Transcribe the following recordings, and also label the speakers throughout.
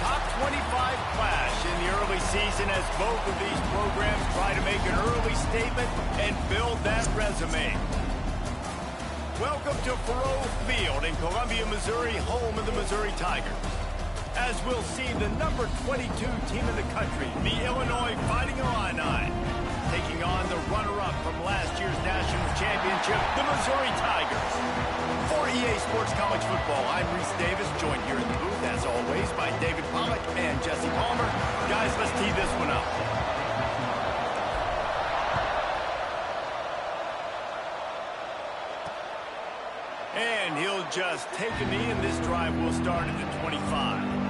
Speaker 1: Top 25 clash in the early season as both of these programs try to make an early statement and build that resume. Welcome to Faurot Field in Columbia, Missouri, home of the Missouri Tigers. As we'll see, the number 22 team in the country, the Illinois Fighting Illini, taking on the runner-up from last year's national championship, the Missouri Tigers. For EA Sports College Football, I'm Reese Davis, joined here in the booth, as always, by David Pollack and Jesse Palmer. Guys, let's tee this one up. And he'll just take a knee, and this drive will start at the 25.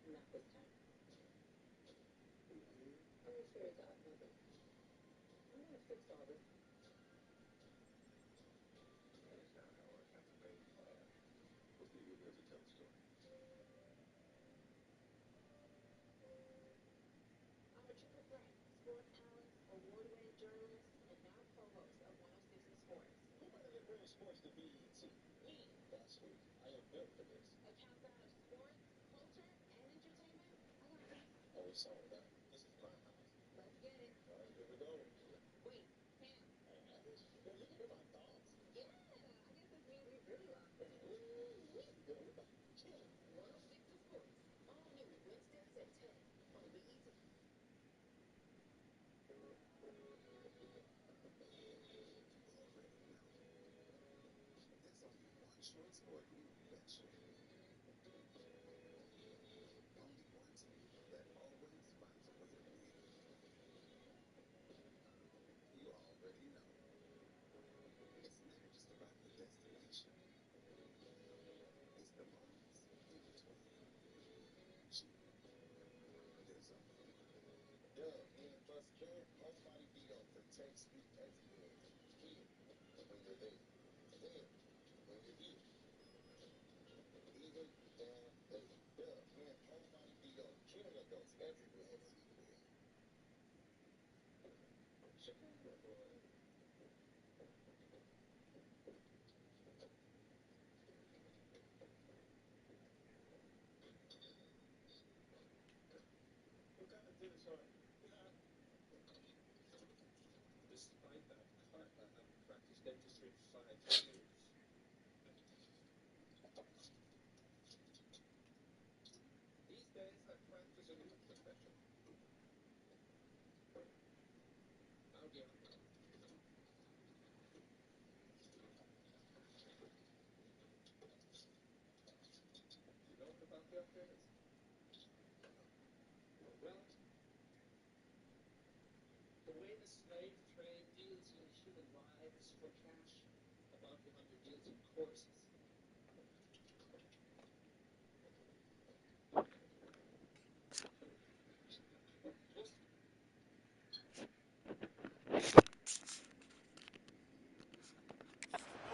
Speaker 2: Not this time. I'm sure it's all over.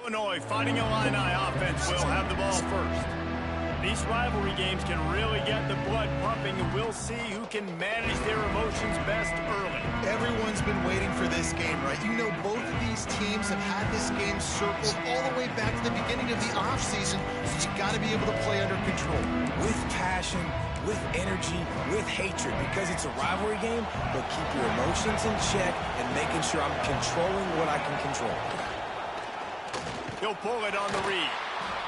Speaker 1: Illinois Fighting Illini offense will have the ball first. These rivalry games can really get the blood pumping, and we'll see who can manage their emotions best early.
Speaker 2: Everyone's been waiting for this game, right? You know, both of these teams have had this game circled all the way back to the beginning of the offseason, so you got to be able to play under control.
Speaker 3: With passion, with energy, with hatred, because it's a rivalry game, but keep your emotions in check and making sure I'm controlling what I can control.
Speaker 1: He'll pull it on the read.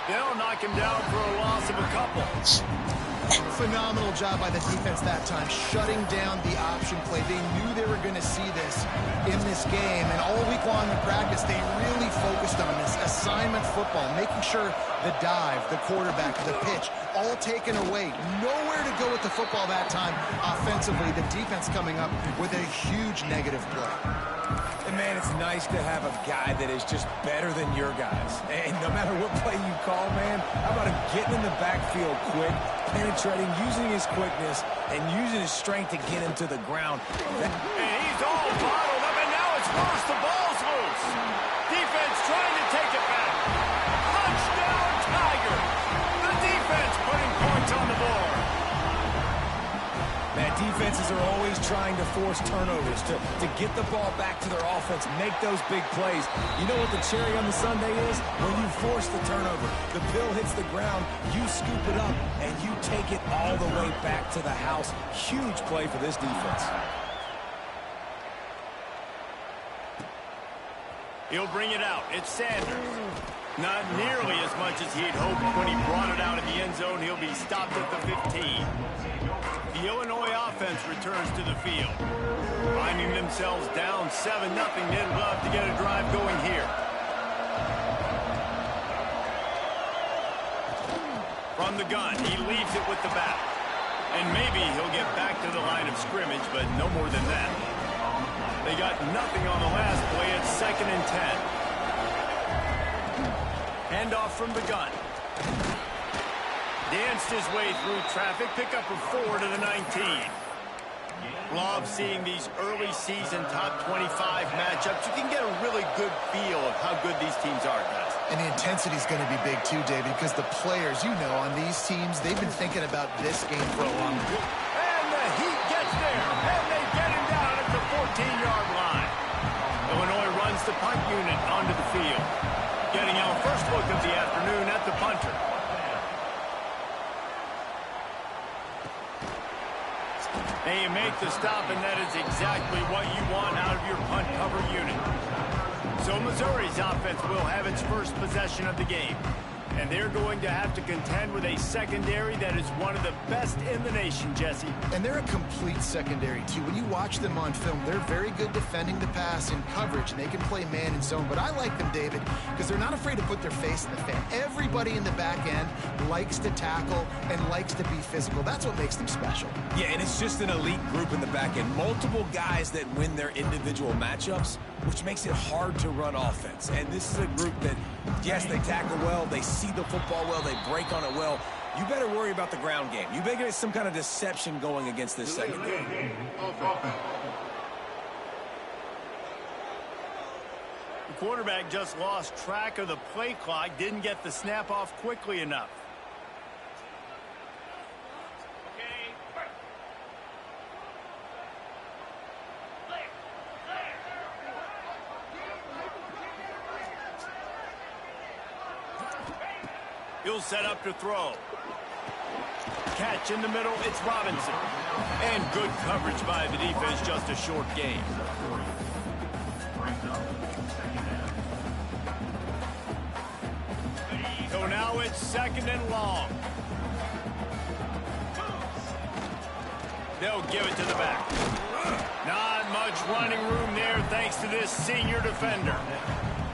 Speaker 1: They'll knock him down for a loss of a couple.
Speaker 2: Phenomenal job by the defense that time, shutting down the option play. They knew they were going to see this in this game, and all week long in practice, they really focused on this assignment football, making sure the dive, the quarterback, the pitch, all taken away. Nowhere to go with the football that time offensively. The defense coming up with a huge negative play.
Speaker 3: And man, it's nice to have a guy that is just better than your guys. And no matter what play you call, man, how about him getting in the backfield quick, penetrating, using his quickness, and using his strength to get him to the ground.
Speaker 1: And he's all bottled up, and now it's worse. The ball's loose. Defense trying to take it back. Touchdown, Tiger. The defense putting points on the board.
Speaker 3: Man, defenses are always trying to force turnovers to get the ball back to their offense, make those big plays. You know what the cherry on the sundae is? When you force the turnover, the pill hits the ground, you scoop it up, and you take it all the way back to the house. Huge play for this defense.
Speaker 1: He'll bring it out. It's Sanders. Not nearly as much as he'd hoped when he brought it out of the end zone. He'll be stopped at the 15. The Illinois offense returns to the field. Finding themselves down 7-0, they'd love to get a drive going here. From the gun, he leaves it with the back. And maybe he'll get back to the line of scrimmage, but no more than that. They got nothing on the last play. It's 2nd and 10. Handoff from the gun. Danced his way through traffic. Pick up a 4 to the 19. Love seeing these early season top 25 matchups. You can get a really good feel of how good these teams are, guys.
Speaker 2: And the intensity is going to be big too, David, because the players, you know, on these teams, they've been thinking about this game for a long time.
Speaker 1: And the Heat gets there, and they get him down at the 14-yard line. Illinois runs the punt unit onto the field. Getting our first look of the afternoon at the punter. And you make the stop, and that is exactly what you want out of your punt cover unit. So Missouri's offense will have its first possession of the game. And they're going to have to contend with a secondary that is one of the best in the nation, Jesse.
Speaker 2: And they're a complete secondary, too. When you watch them on film, they're very good defending the pass in coverage, and they can play man and zone. But I like them, David, because they're not afraid to put their face in the fan. Everybody in the back end likes to tackle and likes to be physical. That's what makes them special.
Speaker 3: Yeah, and it's just an elite group in the back end. Multiple guys that win their individual matchups, which makes it hard to run offense. And this is a group that, yes, they tackle well, they see the football well, they break on it well. You better worry about the ground game. You better get some kind of deception going against this secondary.
Speaker 1: The quarterback just lost track of the play clock, didn't get the snap off quickly enough. He'll set up to throw. Catch in the middle, it's Robinson. And good coverage by the defense, just a short gain. So now it's 2nd and long. They'll give it to the back. Not much running room there thanks to this senior defender.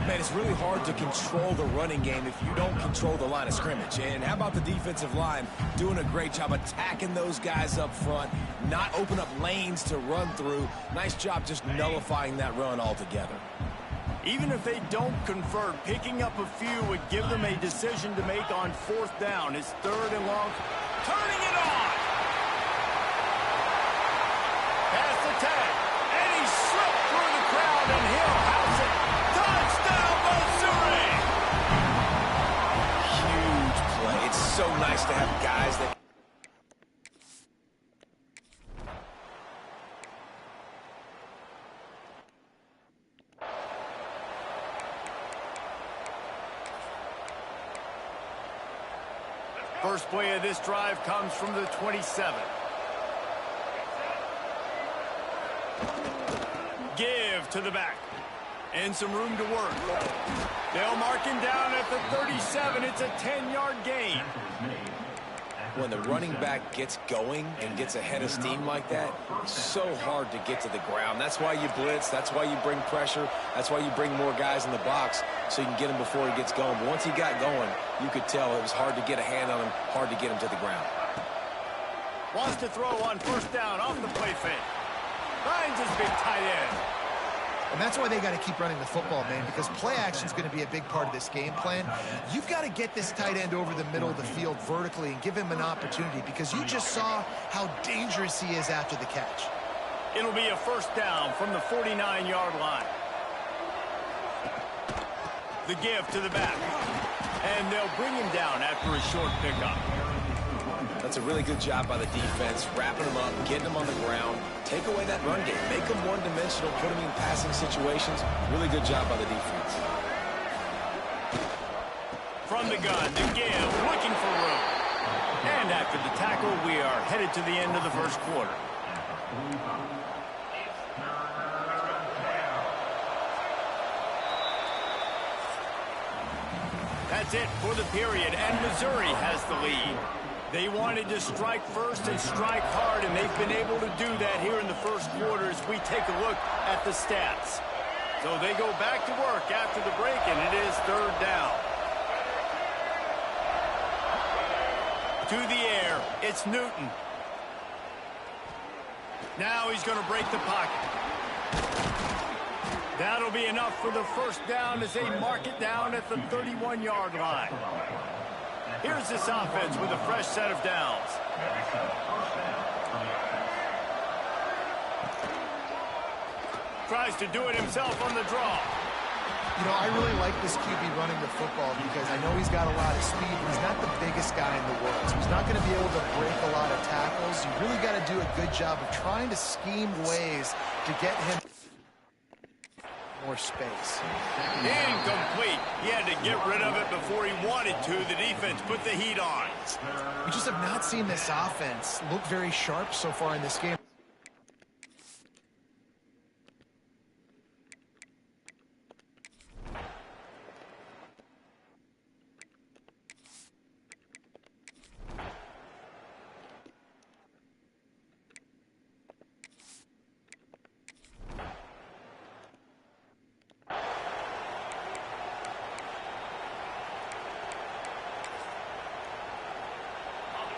Speaker 3: Man, it's really hard to control the running game if you don't control the line of scrimmage. And how about the defensive line doing a great job attacking those guys up front, not open up lanes to run through. Nice job just nullifying that run altogether.
Speaker 1: Even if they don't convert, picking up a few would give them a decision to make on 4th down. It's 3rd and long. Turning it on! Pass the tag. And he slipped through the crowd, and he'll house it. Touchdown, Missouri!
Speaker 3: Huge play. It's so nice to have guys that...
Speaker 1: First play of this drive comes from the 27. Give to the back. And some room to work. They'll mark him down at the 37. It's a 10-yard gain.
Speaker 3: When the running back gets going and gets ahead of steam like that, it's so hard to get to the ground. That's why you blitz. That's why you bring pressure. That's why you bring more guys in the box so you can get him before he gets going. But once he got going, you could tell it was hard to get a hand on him, hard to get him to the ground.
Speaker 1: Wants to throw on 1st down off the play fake. Finds his big tight end.
Speaker 2: And that's why they got to keep running the football, man, because play action is going to be a big part of this game plan. You've got to get this tight end over the middle of the field vertically and give him an opportunity, because you just saw how dangerous he is after the catch.
Speaker 1: It'll be a 1st down from the 49-yard line. The give to the back. And they'll bring him down after a short pickup.
Speaker 3: That's a really good job by the defense, wrapping him up, getting him on the ground, take away that run game, make him one-dimensional, put him in passing situations. Really good job by the defense.
Speaker 1: From the gun, the give, looking for room. And after the tackle, we are headed to the end of the first quarter. That's it for the period, and Missouri has the lead. They wanted to strike first and strike hard, and they've been able to do that here in the first quarter as we take a look at the stats. So they go back to work after the break, and it is 3rd down. To the air, it's Newton. Now he's going to break the pocket. That'll be enough for the 1st down as they mark it down at the 31-yard line. Here's this offense with a fresh set of downs. tries to do it himself on the draw.
Speaker 2: You know, I really like this QB running the football because I know he's got a lot of speed, but he's not the biggest guy in the world. So he's not going to be able to break a lot of tackles. You really got to do a good job of trying to scheme ways to get him more space.
Speaker 1: Incomplete. He had to get rid of it before he wanted to. The defense put the heat on.
Speaker 2: We just have not seen this offense look very sharp so far in this game.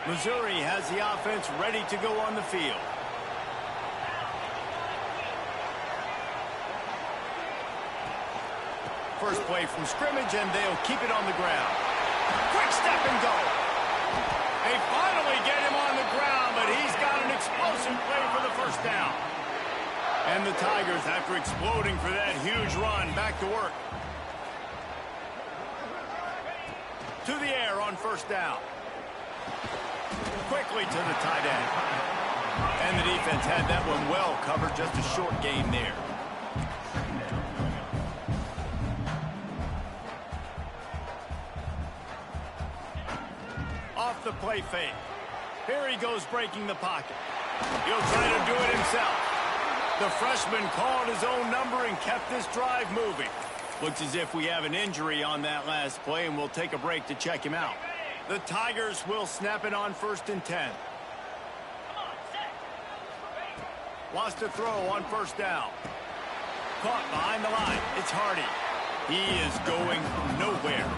Speaker 1: Missouri has the offense ready to go on the field. First play from scrimmage, and they'll keep it on the ground. Quick step and go. They finally get him on the ground, but he's got an explosive play for the first down. And the Tigers, after exploding for that huge run, back to work. To the air on first down. Quickly to the tight end. And the defense had that one well covered. Just a short gain there. Off the play fake. Here he goes breaking the pocket. He'll try to do it himself. The freshman called his own number and kept this drive moving. Looks as if we have an injury on that last play, and we'll take a break to check him out. The Tigers will snap it on 1st and 10. Lost a throw on first down. Caught behind the line. It's Hardy. He is going nowhere.